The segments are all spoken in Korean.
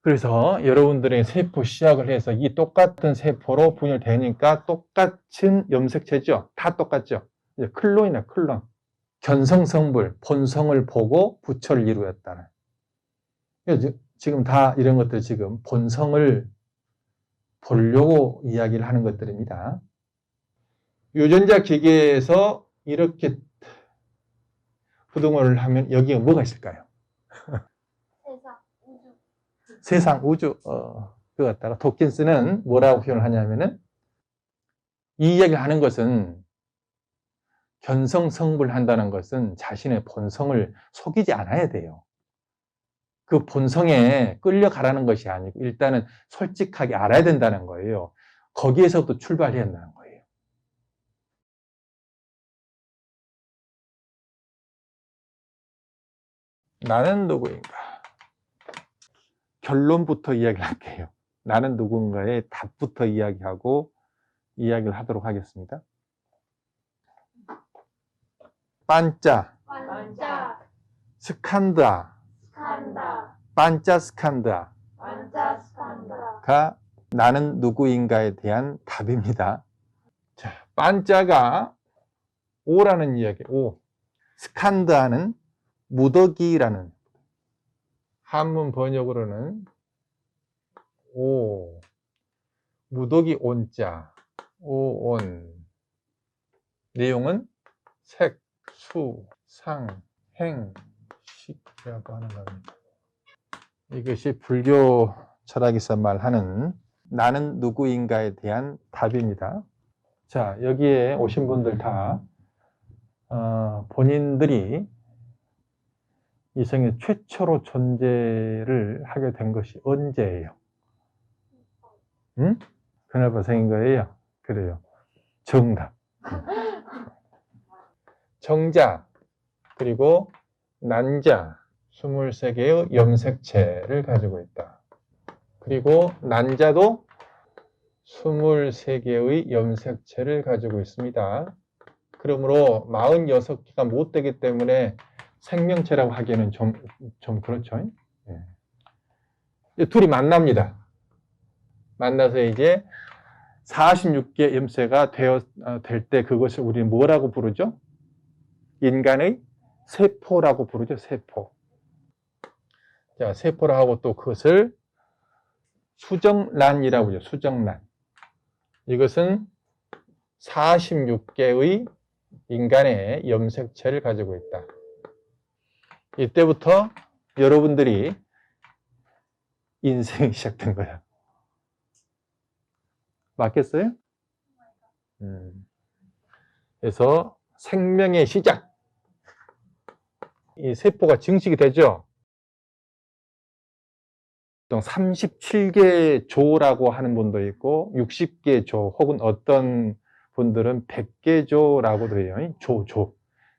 그래서 여러분들의 세포 시작을 해서 이 똑같은 세포로 분열되니까 똑같은 염색체죠. 다 똑같죠. 이제 클론이나 클론. 견성성불, 본성을 보고 부처를 이루었다는. 지금 다 이런 것들 지금 본성을 보려고 이야기를 하는 것들입니다. 유전자 기계에서 이렇게 부등호를 하면 여기에 뭐가 있을까요? 세상, 우주. 그거 갖다가 도킨스는 뭐라고 표현을 하냐면은 이 이야기를 하는 것은 견성성불한다는 것은 자신의 본성을 속이지 않아야 돼요. 그 본성에 끌려가라는 것이 아니고 일단은 솔직하게 알아야 된다는 거예요. 거기에서부터 출발해야 한다는 거예요. 나는 누구인가? 결론부터 이야기를 할게요. 나는 누군가의 답부터 이야기하고 이야기를 하도록 하겠습니다. 반짜, 스칸다, 반짜 스칸다가 나는 누구인가에 대한 답입니다. 자, 반짜가 오라는 이야기, 오. 스칸다는 무더기라는, 한문 번역으로는 오, 무더기 온자, 오온. 내용은 색, 수, 상, 행, 식이라고 하는 겁니다. 이것이 불교 철학에서 말하는 나는 누구인가에 대한 답입니다. 자, 여기에 오신 분들 다 본인들이 이 세상에 최초로 존재를 하게 된 것이 언제예요? 응? 그날부터 생긴 거예요? 그래요. 정답. 정자, 그리고 난자, 23개의 염색체를 가지고 있다. 그리고 난자도 23개의 염색체를 가지고 있습니다. 그러므로 46개가 못 되기 때문에 생명체라고 하기에는 좀 그렇죠. 예. 둘이 만납니다. 만나서 이제 46개 염세가 될 때 그것을 우리는 뭐라고 부르죠? 인간의 세포라고 부르죠. 세포. 자, 세포라 하고 또 그것을 수정란이라고 하죠. 수정란. 이것은 46개의 인간의 염색체를 가지고 있다. 이때부터 여러분들이 인생이 시작된 거야. 맞겠어요? 그래서 생명의 시작. 이 세포가 증식이 되죠. 37개 조라고 하는 분도 있고 60개 조 혹은 어떤 분들은 100개 조라고도 해요. 조.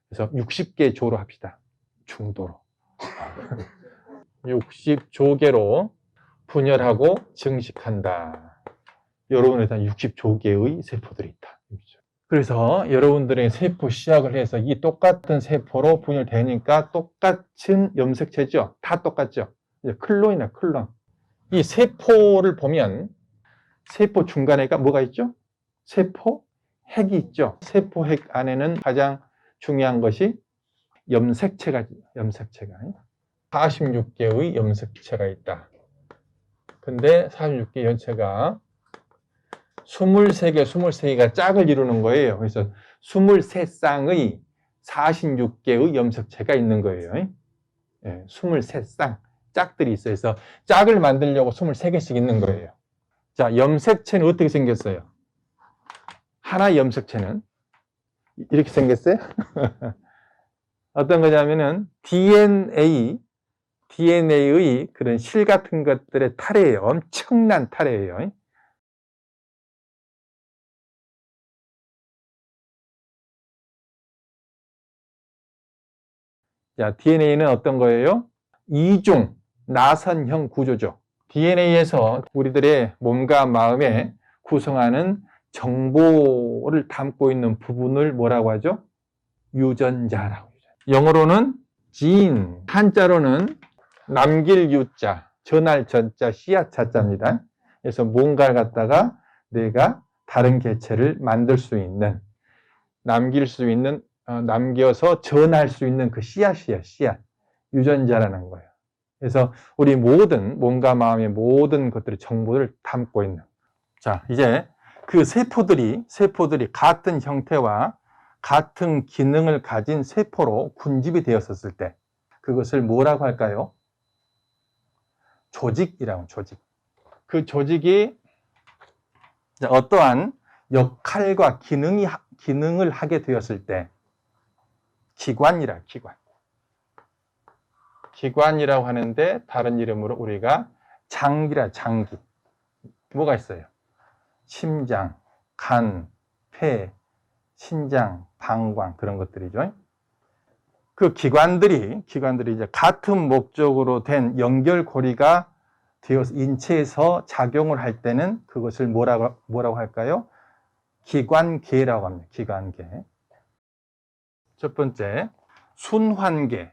그래서 60개 조로 합시다. 중도로. 60조개로 분열하고 증식한다. 여러분에 일단 60조개의 세포들이 있다. 그래서 여러분들의 세포 시작을 해서 이 똑같은 세포로 분열되니까 똑같은 염색체죠. 다 똑같죠. 클론이나 클론. 이 세포를 보면 세포 중간에가 뭐가 있죠? 세포 핵이 있죠. 세포 핵 안에는 가장 중요한 것이 염색체가 46개의 염색체가 있다. 근데 46개 염색체가 23개가 짝을 이루는 거예요. 그래서 23쌍의 46개의 염색체가 있는 거예요. 23쌍 짝들이 있어요. 그래서 짝을 만들려고 23개씩 있는 거예요. 자, 염색체는 어떻게 생겼어요? 하나의 염색체는 이렇게 생겼어요. 어떤 거냐면은 DNA의 그런 실 같은 것들의 탈이에요. 엄청난 탈이에요. 자, DNA는 어떤 거예요? 이중 나선형 구조죠. DNA에서 우리들의 몸과 마음에 구성하는 정보를 담고 있는 부분을 뭐라고 하죠? 유전자라고 하죠. 영어로는 gene, 한자로는 남길 유자, 전할 전자, 씨앗 자자입니다. 그래서 뭔가를 갖다가 내가 다른 개체를 만들 수 있는, 남길 수 있는, 남겨서 전할 수 있는 그 씨앗이에요, 씨앗. 유전자라는 거예요. 그래서 우리 모든 몸과 마음의 모든 것들의 정보를 담고 있는. 자, 이제 그 세포들이 같은 형태와 같은 기능을 가진 세포로 군집이 되었었을 때 그것을 뭐라고 할까요? 조직이라고, 조직. 그 조직이 어떠한 역할과 기능을 하게 되었을 때 기관이라, 기관. 기관이라고 하는데 다른 이름으로 우리가 장기라, 장기. 뭐가 있어요? 심장, 간, 폐, 신장, 방광 그런 것들이죠. 그 기관들이 이제 같은 목적으로 된 연결고리가 되어서 인체에서 작용을 할 때는 그것을 뭐라고 할까요? 기관계라고 합니다. 기관계. 첫 번째, 순환계.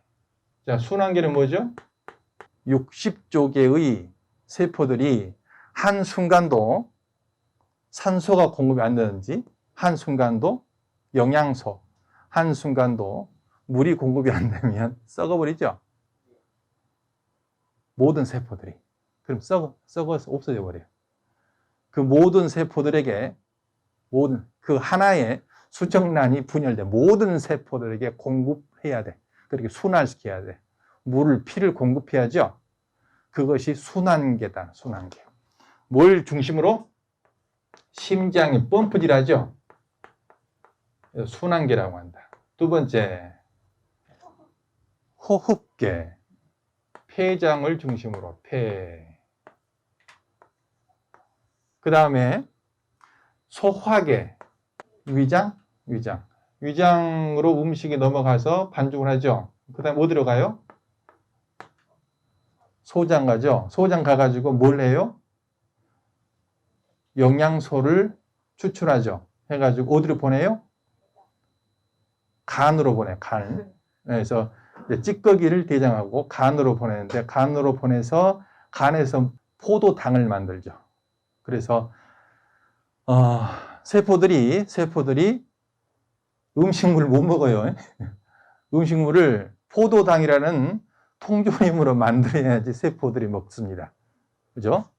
자, 순환계는 뭐죠? 60조 개의 세포들이 한순간도 산소가 공급이 안 되는지, 한순간도 영양소, 한순간도 물이 공급이 안 되면 썩어버리죠? 모든 세포들이. 그럼 썩어서 없어져 버려요. 그 모든 세포들에게, 그 하나의 수정란이 분열돼. 모든 세포들에게 공급해야 돼. 그렇게 순환시켜야 돼. 피를 공급해야죠? 그것이 순환계다, 순환계. 뭘 중심으로? 심장이 펌프질하죠? 순환계라고 한다. 두 번째, 호흡계. 폐장을 중심으로, 폐. 그 다음에 소화계. 위장. 위장으로 음식이 넘어가서 반죽을 하죠. 그 다음에 어디로 가요? 소장 가죠. 소장 가가지고 뭘 해요? 영양소를 추출하죠. 해가지고 어디로 보내요? 간으로 보내, 간. 그래서 찌꺼기를 대장하고 간으로 보내는데, 간으로 보내서 간에서 포도당을 만들죠. 그래서 세포들이 음식물을 못 먹어요. 음식물을 포도당이라는 통조림으로 만들어야지 세포들이 먹습니다. 그죠?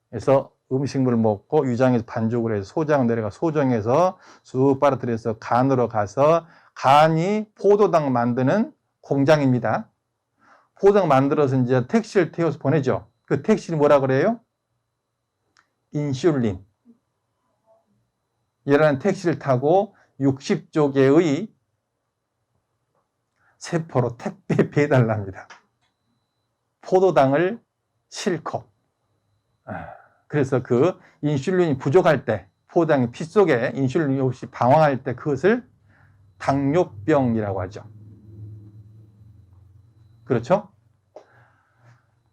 그래서 음식물을 먹고 위장에서 반죽을 해서 소장 내려가, 소정에서 쑥 빨아들여서 간으로 가서, 간이 포도당 만드는 공장입니다. 포도당 만들어서 이제 택시를 태워서 보내죠. 그 택시를 뭐라 그래요? 인슐린. 이라는 택시를 타고 60조 개의 세포로 택배 배달을 합니다. 포도당을 싣고. 그래서 그 인슐린이 부족할 때, 포도당이 피 속에 인슐린이 없이 방황할 때 그것을 당뇨병이라고 하죠. 그렇죠?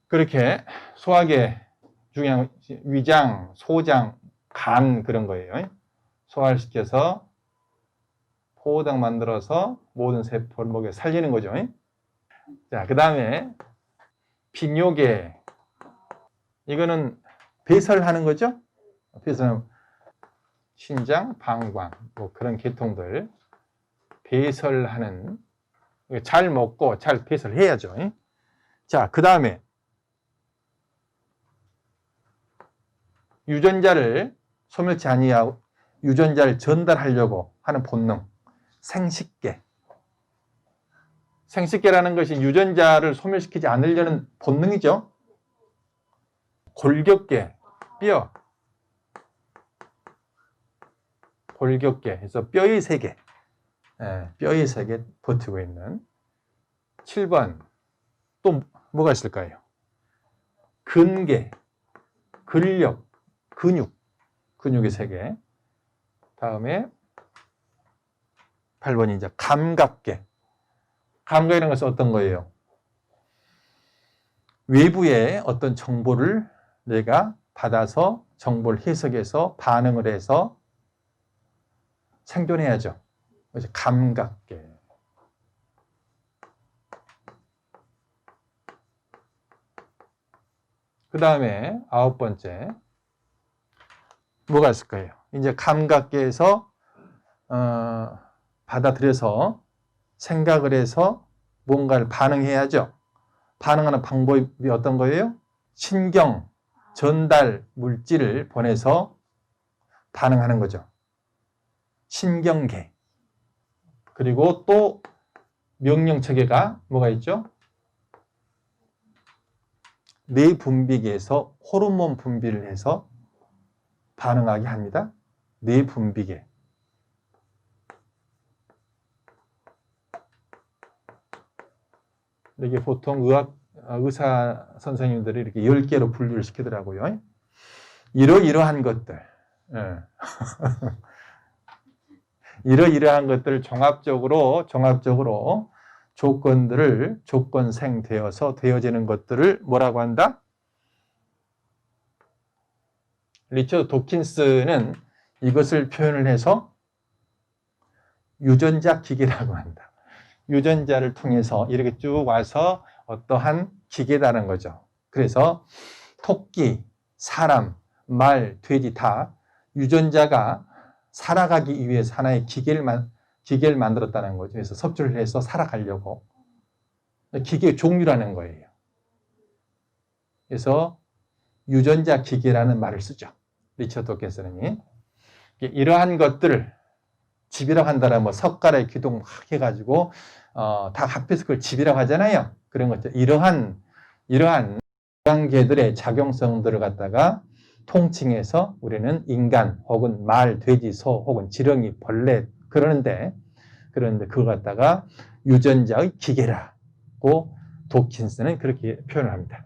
그렇게 소화계 중요한 위장, 소장, 간 그런 거예요. 소화를 시켜서 포도당 만들어서 모든 세포를 먹여 살리는 거죠. 자, 그 다음에 비뇨계. 이거는 배설하는 거죠. 배설하는 신장, 방광 뭐 그런 계통들 배설하는, 잘 먹고 잘 배설해야죠. 자, 그 다음에 유전자를 소멸치 아니하고 유전자를 전달하려고 하는 본능, 생식계. 생식계라는 것이 유전자를 소멸시키지 않으려는 본능이죠. 골격계, 뼈. 골격계 해서 뼈의 세계. 뼈의 세계 버티고 있는. 7번 또 뭐가 있을까요? 근계, 근력, 근육의 세계. 다음에 8번이 이제 감각계. 감각이라는 것은 어떤 거예요? 외부의 어떤 정보를 내가 받아서 정보를 해석해서 반응을 해서 생존해야죠. 그래서 감각계. 그 다음에 9번째. 뭐가 있을까요? 이제 감각계에서 받아들여서 생각을 해서 뭔가를 반응해야죠. 반응하는 방법이 어떤 거예요? 신경, 전달, 물질을 보내서 반응하는 거죠. 신경계. 그리고 또 명령체계가 뭐가 있죠? 뇌분비계에서 호르몬 분비를 해서 반응하게 합니다. 뇌분비계. 이게 보통 의사 선생님들이 이렇게 10개로 분류를 시키더라고요. 이러이러한 것들. 이러이러한 것들을 종합적으로 조건들을 조건생되어서 되어지는 것들을 뭐라고 한다? 리처드 도킨스는 이것을 표현을 해서 유전자 기계라고 한다. 유전자를 통해서 이렇게 쭉 와서 어떠한 기계다는 거죠. 그래서 토끼, 사람, 말, 돼지 다 유전자가 살아가기 위해서 하나의 기계를 만들었다는 거죠. 그래서 섭취를 해서 살아가려고. 기계의 종류라는 거예요. 그래서 유전자 기계라는 말을 쓰죠. 리처드 도킨스는. 이러한 것들을 집이라고 한다라 뭐 석가래 기둥 막 해가지고 다 합해서 그걸 집이라고 하잖아요. 그런 것들. 이러한 개들의 작용성들을 갖다가 통칭해서 우리는 인간 혹은 말, 돼지, 소 혹은 지렁이, 벌레 그러는데 그걸 갖다가 유전자의 기계라고 도킨스는 그렇게 표현을 합니다.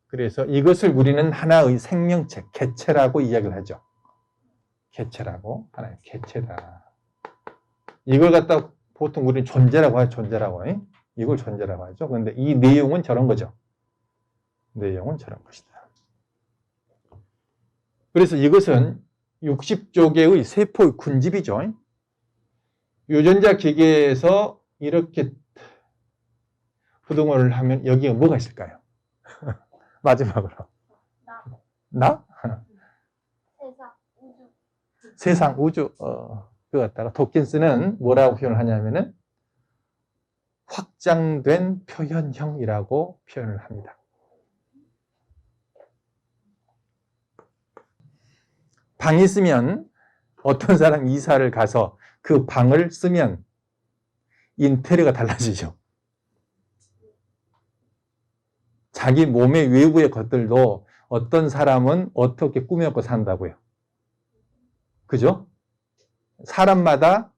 그래서 이것을 우리는 하나의 생명체, 개체라고 이야기를 하죠. 개체라고. 하나의 개체다. 이걸 갖다 보통 우리는 존재라고 하죠. 이걸 존재라고 하죠. 그런데 이 내용은 저런 거죠. 내용은 저런 것이다. 그래서 이것은 60조 개의 세포의 군집이죠. 유전자 기계에서 이렇게 부동호를 하면 여기에 뭐가 있을까요? 마지막으로. 나? 세상, 우주. 그 갖다가 도킨스는 뭐라고 표현을 하냐면은 확장된 표현형이라고 표현을 합니다. 방이 있으면 어떤 사람이 이사를 가서 그 방을 쓰면 인테리어가 달라지죠. 자기 몸의 외부의 것들도 어떤 사람은 어떻게 꾸며갖고 산다고요. 그죠? 사람마다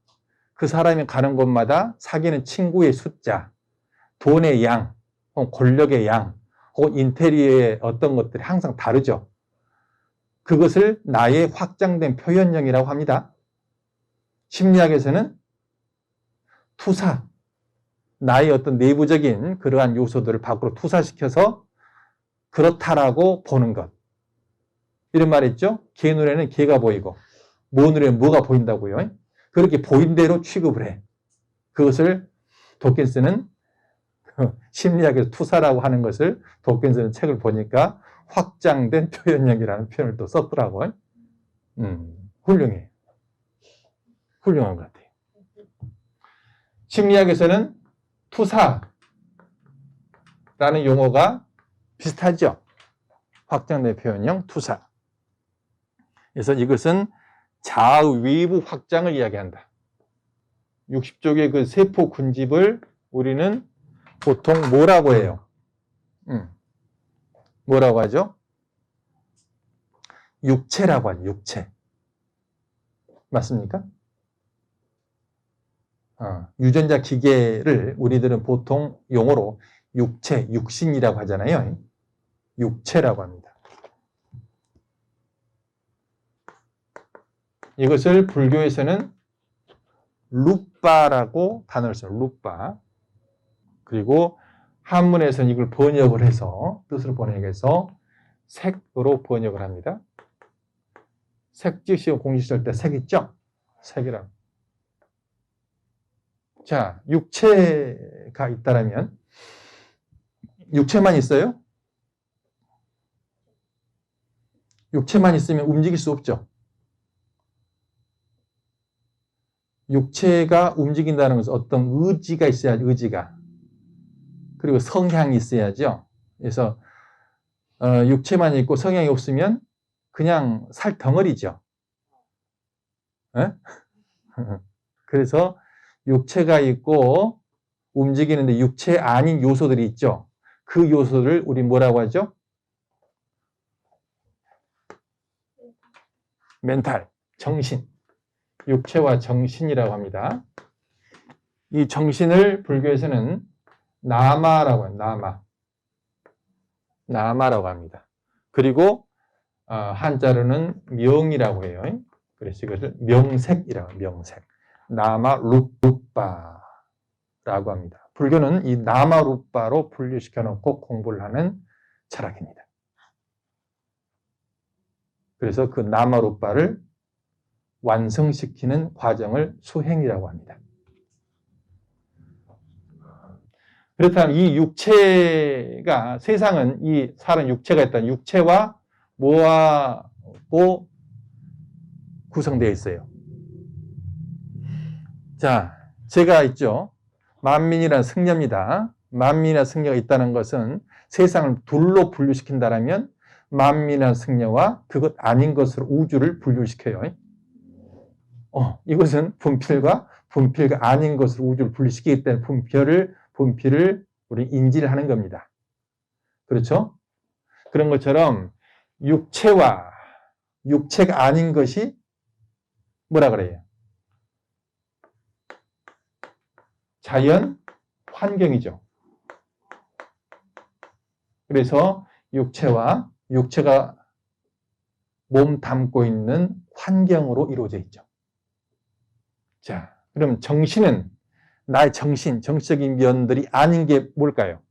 그 사람이 가는 곳마다 사귀는 친구의 숫자, 돈의 양, 혹은 권력의 양, 혹은 인테리어의 어떤 것들이 항상 다르죠. 그것을 나의 확장된 표현형이라고 합니다. 심리학에서는 투사, 나의 어떤 내부적인 그러한 요소들을 밖으로 투사시켜서 그렇다라고 보는 것. 이런 말 있죠? 개 눈에는 개가 보이고 모 눈에는 뭐가 보인다고요. 그렇게 보인 대로 취급을 해. 그것을 도킨스는 심리학에서 투사라고 하는 것을 도킨스는 책을 보니까 확장된 표현력이라는 표현을 또 썼더라고요. 훌륭해. 훌륭한 것 같아요. 심리학에서는 투사라는 용어가 비슷하죠. 확장된 표현형 투사. 그래서 이것은 자아의 외부 확장을 이야기한다. 60쪽의 그 세포 군집을 우리는 보통 뭐라고 해요? 뭐라고 하죠? 육체라고 하죠. 육체. 맞습니까? 유전자 기계를 우리들은 보통 용어로 육체, 육신이라고 하잖아요. 육체라고 합니다. 이것을 불교에서는 루빠라고 단어를 써요. 루빠. 그리고 한문에서는 이걸 번역을 해서 뜻으로 번역해서 색으로 번역을 합니다. 색지시오 공시할 때 색 있죠? 색이라고. 자, 육체가 있다면 육체만 있어요? 육체만 있으면 움직일 수 없죠. 육체가 움직인다는 것은 어떤 의지가 있어야지, 의지가. 그리고 성향이 있어야죠. 그래서 육체만 있고 성향이 없으면 그냥 살 덩어리죠. 에? 그래서 육체가 있고 움직이는데 육체 아닌 요소들이 있죠. 그 요소를 우리 뭐라고 하죠? 멘탈, 정신. 육체와 정신이라고 합니다. 이 정신을 불교에서는 나마라고 해요. 나마라고 합니다. 그리고 한자로는 명이라고 해요. 그래서 이것을 명색이라고 해요. 명색. 나마 루빠라고 합니다. 불교는 이 나마 루빠로 분류시켜 놓고 공부를 하는 철학입니다. 그래서 그 나마 루빠를 완성시키는 과정을 수행이라고 합니다. 그렇다면 이 육체가, 세상은 이 사람 육체가 있다. 육체와 뭐하고 구성되어 있어요? 자, 제가 있죠. 만민이라는 승려입니다. 만민이라는 승려가 있다는 것은 세상을 둘로 분류시킨다면 만민이라는 승려와 그것 아닌 것으로 우주를 분류시켜요. 이것은 분필과 분필과 아닌 것으로 우주를 분류시키기 때문에 분필을 우리 인지를 하는 겁니다. 그렇죠? 그런 것처럼 육체와 육체가 아닌 것이 뭐라 그래요? 자연 환경이죠. 그래서 육체가 몸 담고 있는 환경으로 이루어져 있죠. 자, 그럼 정신은 나의 정신적인 면들이 아닌 게 뭘까요?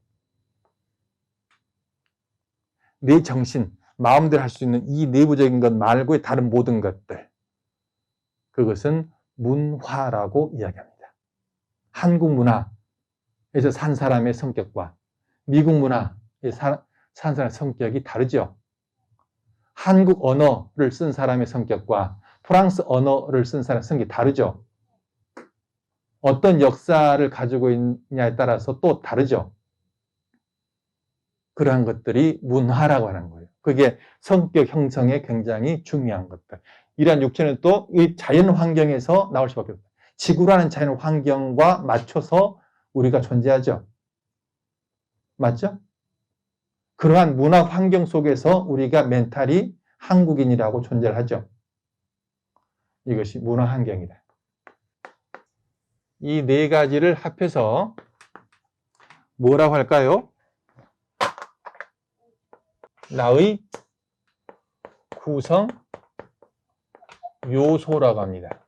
내 정신, 마음대로 할 수 있는 이 내부적인 것 말고의 다른 모든 것들. 그것은 문화라고 이야기합니다. 한국 문화에서 산 사람의 성격과 미국 문화에서 산 사람의 성격이 다르죠. 한국 언어를 쓴 사람의 성격과 프랑스 언어를 쓴 사람의 성격이 다르죠. 어떤 역사를 가지고 있냐에 따라서 또 다르죠. 그러한 것들이 문화라고 하는 거예요. 그게 성격 형성에 굉장히 중요한 것들. 이러한 육체는 또 이 자연 환경에서 나올 수밖에 없어요. 지구라는 자연 환경과 맞춰서 우리가 존재하죠. 맞죠? 그러한 문화 환경 속에서 우리가 멘탈이 한국인이라고 존재를 하죠. 이것이 문화 환경이다. 이 네 가지를 합해서 뭐라고 할까요? 나의 구성 요소라고 합니다.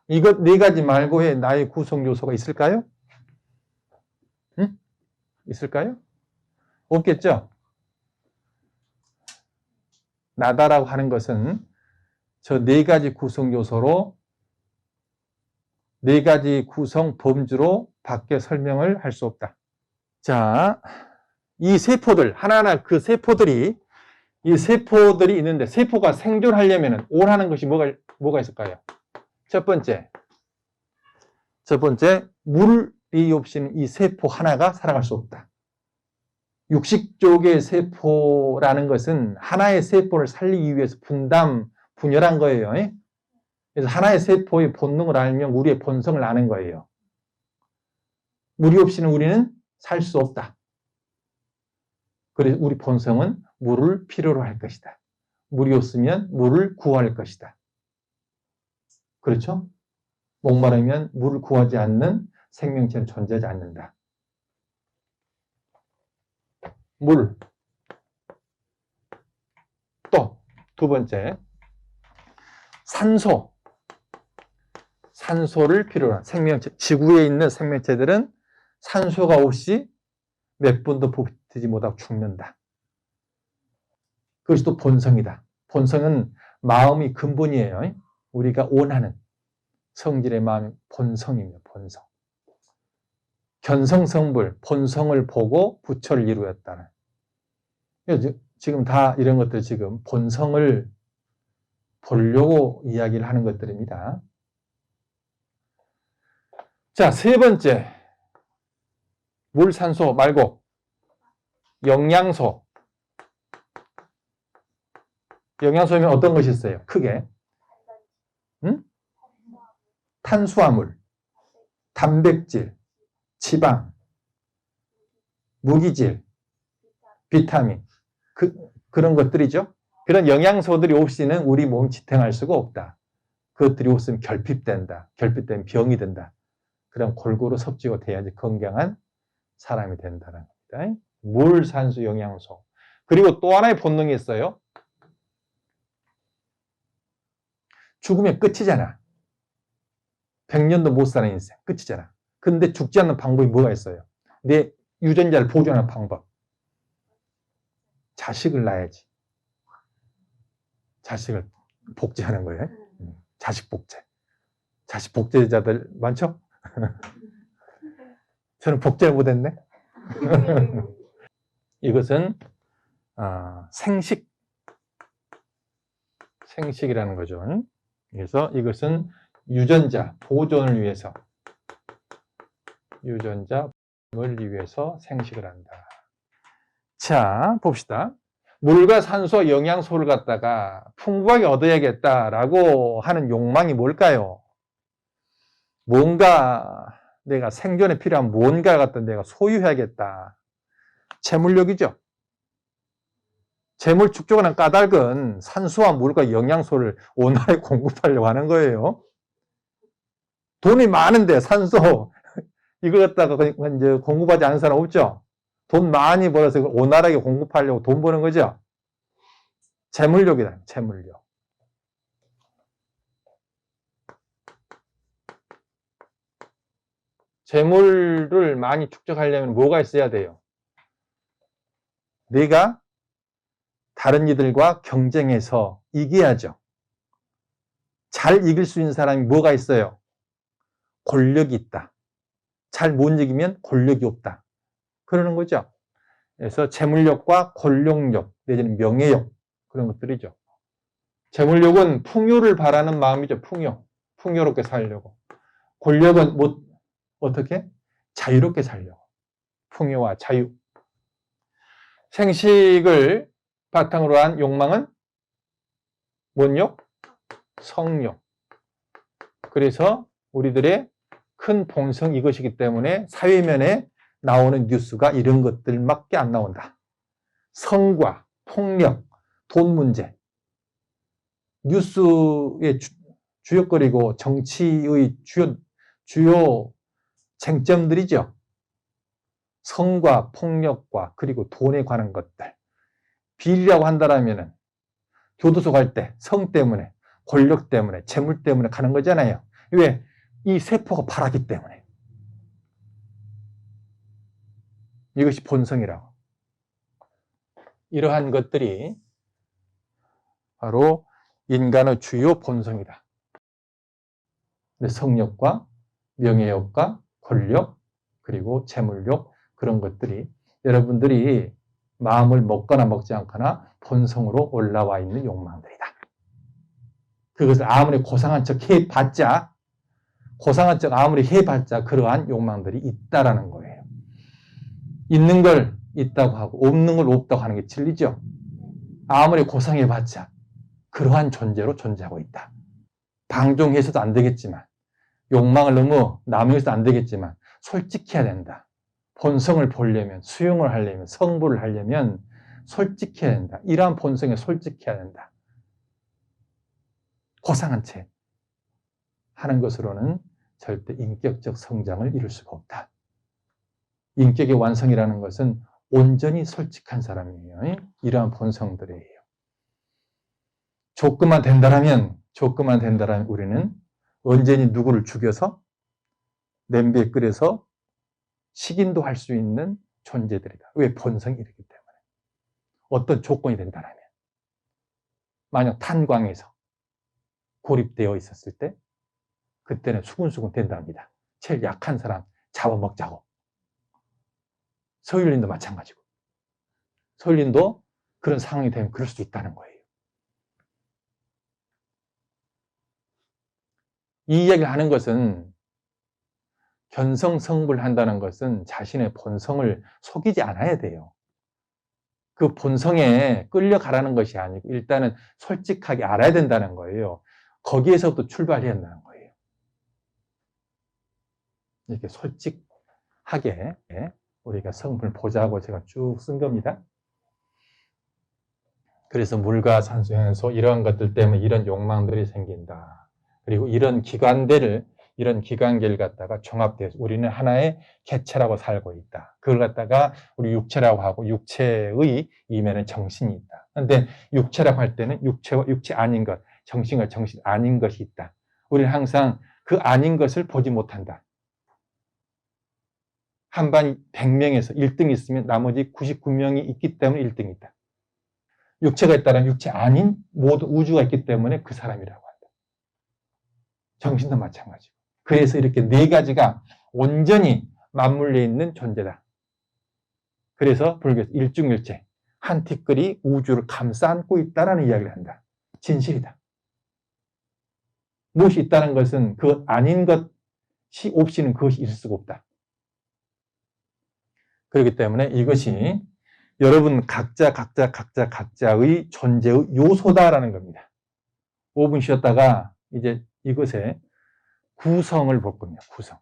이것 네 가지 말고의 나의 구성 요소가 있을까요? 응? 있을까요? 없겠죠? 나다라고 하는 것은 저 네 가지 구성 요소로 네 가지 구성 범주로 밖에 설명을 할 수 없다. 자, 이 세포들 하나하나 그 세포들이 있는데 세포가 생존하려면 원하는 것이 뭐가 있을까요? 첫 번째 물이 없이는 이 세포 하나가 살아갈 수 없다. 육식족의 세포라는 것은 하나의 세포를 살리기 위해서 분열한 거예요. 그래서 하나의 세포의 본능을 알면 우리의 본성을 아는 거예요. 물이 없이는 우리는 살 수 없다. 그래서 우리 본성은 물을 필요로 할 것이다. 물이 없으면 물을 구할 것이다. 그렇죠? 목마르면 물을 구하지 않는 생명체는 존재하지 않는다. 물. 또 두 번째, 산소를 필요로 한 생명체, 지구에 있는 생명체들은 산소가 없이 몇 분도 버티지 못하고 죽는다. 그것이 또 본성이다. 본성은 마음이 근본이에요. 우리가 원하는 성질의 마음이 본성입니다. 본성. 견성성불, 본성을 보고 부처를 이루었다는. 지금 다 이런 것들 지금 본성을 보려고 이야기를 하는 것들입니다. 자, 세 번째. 물, 산소 말고 영양소. 영양소면 어떤 것이 있어요? 크게. 응? 탄수화물, 단백질, 지방, 무기질, 비타민. 그런 것들이죠. 그런 영양소들이 없이는 우리 몸 지탱할 수가 없다. 그것들이 없으면 결핍된다. 결핍되면 병이 된다. 그럼 골고루 섭취가 돼야지 건강한 사람이 된다는 겁니다. 물, 산소, 영양소. 그리고 또 하나의 본능이 있어요. 죽으면 끝이잖아. 100년도 못 사는 인생. 끝이잖아. 근데 죽지 않는 방법이 뭐가 있어요? 내 유전자를 보존하는 방법. 자식을 낳아야지. 자식을 복제하는 거예요. 자식 복제. 자식 복제자들 많죠? 저는 복제를 못했네. 이것은 생식이라는 거죠. 그래서 이것은 유전자 보존을 위해서, 유전자 보존을 위해서 생식을 한다. 자, 봅시다. 물과 산소, 영양소를 갖다가 풍부하게 얻어야겠다라고 하는 욕망이 뭘까요? 뭔가 내가 생존에 필요한 뭔가 갖다 내가 소유해야겠다. 채물력이죠. 재물 축적하는 까닭은 산소와 물과 영양소를 온화하게 공급하려고 하는 거예요. 돈이 많은데 산소 이걸 갖다가 이제 공급하지 않는 사람 없죠? 돈 많이 벌어서 온화하게 공급하려고 돈 버는 거죠? 재물력이다, 재물력. 재물을 많이 축적하려면 뭐가 있어야 돼요? 내가 다른 이들과 경쟁해서 이겨야죠. 잘 이길 수 있는 사람이 뭐가 있어요? 권력이 있다. 잘 못 이기면 권력이 없다. 그러는 거죠. 그래서 재물력과 권력력, 내지는 명예력, 그런 것들이죠. 재물력은 풍요를 바라는 마음이죠. 풍요. 풍요롭게 살려고. 권력은 어떻게? 자유롭게 살려고. 풍요와 자유. 생식을 바탕으로 한 욕망은 뭔 욕? 성욕. 그래서 우리들의 큰 본성 이것이기 때문에 사회면에 나오는 뉴스가 이런 것들밖에 안 나온다. 성과, 폭력, 돈 문제. 뉴스의 주역거리고 정치의 주요 쟁점들이죠. 성과, 폭력과 그리고 돈에 관한 것들. 비리라고 한다라면은 교도소 갈 때 성 때문에, 권력 때문에, 재물 때문에 가는 거잖아요. 왜? 이 세포가 파랗기 때문에. 이것이 본성이라고. 이러한 것들이 바로 인간의 주요 본성이다. 성욕과 명예욕과 권력 그리고 재물욕 그런 것들이 여러분들이 마음을 먹거나 먹지 않거나 본성으로 올라와 있는 욕망들이다. 그것을 아무리 고상한 척 해봤자 아무리 해봤자 그러한 욕망들이 있다라는 거예요. 있는 걸 있다고 하고 없는 걸 없다고 하는 게 진리죠. 아무리 고상해봤자 그러한 존재로 존재하고 있다. 방종해서도 안 되겠지만 욕망을 너무 남용해서도 안 되겠지만 솔직해야 된다. 본성을 보려면 수용을 하려면 성불을 하려면 솔직해야 된다. 이러한 본성에 솔직해야 된다. 고상한 채 하는 것으로는 절대 인격적 성장을 이룰 수가 없다. 인격의 완성이라는 것은 온전히 솔직한 사람이에요. 이러한 본성들이에요. 조건만 된다라면 우리는 언제니 누구를 죽여서 냄비에 끓여서 식인도 할 수 있는 존재들이다. 왜? 본성이 이렇기 때문에. 어떤 조건이 된다라면. 만약 탄광에서 고립되어 있었을 때 그때는 수근수근 된답니다. 제일 약한 사람 잡아먹자고. 서울린도 마찬가지고. 서울린도 그런 상황이 되면 그럴 수도 있다는 거예요. 이 이야기를 하는 것은 견성성불한다는 것은 자신의 본성을 속이지 않아야 돼요. 그 본성에 끌려가라는 것이 아니고 일단은 솔직하게 알아야 된다는 거예요. 거기에서부터 출발해야 한다는 거예요. 이렇게 솔직하게 우리가 성분을 보자고 제가 쭉 쓴 겁니다. 그래서 물과 산소, 현소 이러한 것들 때문에 이런 욕망들이 생긴다. 그리고 이런 기관계를 갖다가 종합돼서 우리는 하나의 객체라고 살고 있다. 그걸 갖다가 우리 육체라고 하고 육체의 이면에 정신이 있다. 그런데 육체라고 할 때는 육체와 육체 아닌 것, 정신과 정신 아닌 것이 있다. 우리는 항상 그 아닌 것을 보지 못한다. 한반 100명에서 1등이 있으면 나머지 99명이 있기 때문에 1등이다. 육체가 있다면 육체 아닌 모든 우주가 있기 때문에 그 사람이라고 한다. 정신도 마찬가지고. 그래서 이렇게 네 가지가 온전히 맞물려 있는 존재다. 그래서 불교에서 일중일체, 한 티끌이 우주를 감싸 안고 있다는 이야기를 한다. 진실이다. 무엇이 있다는 것은 그 아닌 것이 없이는 그것이 있을 수가 없다. 그렇기 때문에 이것이 여러분 각자의 존재의 요소다라는 겁니다. 5분 쉬었다가 이제 이것의 구성을 볼 겁니다. 구성.